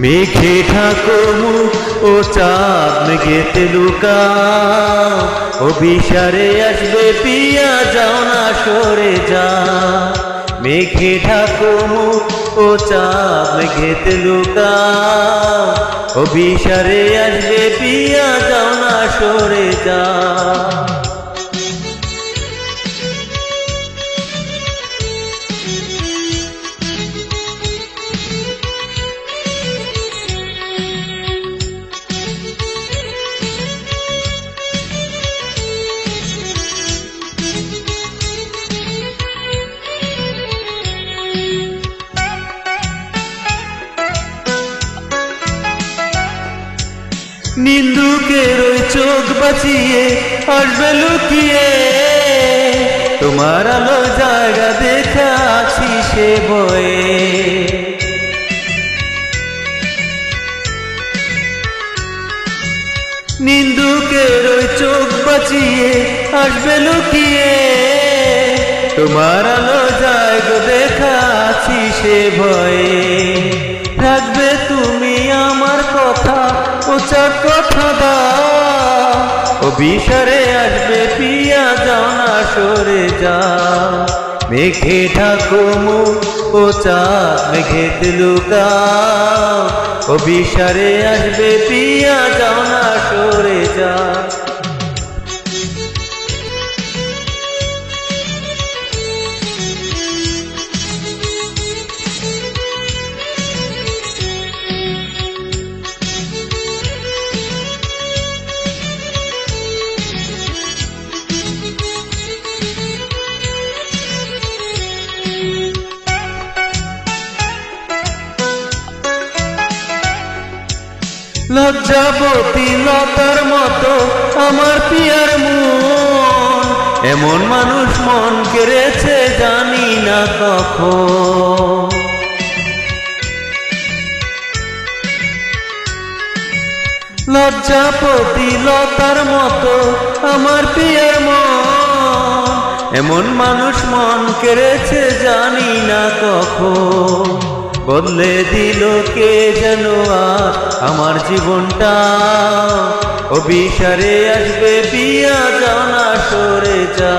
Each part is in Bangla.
মেঘে ঢাকো মুখ ও চাঁদ মেঘেতে লুকাও, অভিসারে আসবে পিয়া যাও না সরে যা। মেঘে ঢাকো মুখ ও চাঁদ মেঘেতে লুকাও, অভিসারে আসবে পিয়া যাও না সরে যা। নিন্দুকের ওই চোখ বাঁচিয়ে আসবে লুকিয়ে, তোমার আলো জায়গা দেখা আছি সে ভয়ে। নিন্দুকের ওই চোখ বাঁচিয়ে আসবে লুকিয়ে, তোমার আলো জায়গা দেখা আছি সে ভয়ে। রাখবে তুমি আমার কথা, উঁচা কথা দাও, অভিসারে আসবে পিয়া যাও না সরে যা। মেঘে ঢাকো মুখ ও চাঁদ মেঘেতে লুকাও, অভিসারে আসবে পিয়া যাও না সরে যা। লজ্জাবতী লতার মতো আমার পিয়ার মন, এমন মানুষ মন কেড়েছে জানি না কখন। লজ্জাবতী লতার মতো আমার পিয়ার মন, এমন মানুষ মন কেড়েছে জানি না কখন। বদলে দিল কে যেন আজ আমার জীবনটা, অভিসারে আসবে পিয়া যাও না সরে যা।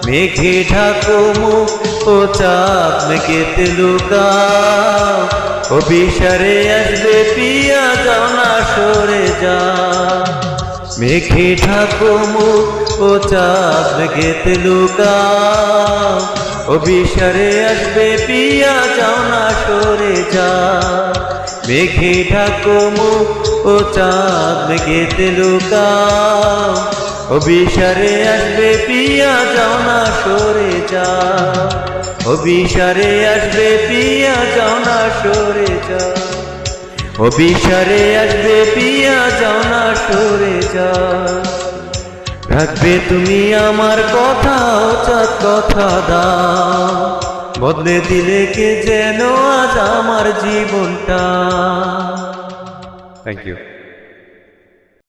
মেঘে ঢাকো মুখ ও চাঁদ মেঘেতে লুকাও, অভিসারে আসবে পিয়া যাও না সরে যা। মেঘে ঢাকো মুখ ও চাঁদ মেঘেতে লুকাও, অভিসারে আসবে পিয়া যাও না সরে যা। মেঘে ঢাকো মুখ ও চাঁদ মেঘেতে লুকাও, অভিসারে আসবে পিয়া যাও না সরে যা। অভিসারে আসবে পিয়া যাও না সরে যা। অভিসারে আসবে পিয়া যাও না সরে যা। রাখবে তুমি আমার কথা, চাঁদ কথা দাও, বদলে দিলে কে যেন আজ আমার জীবনটা। Thank you.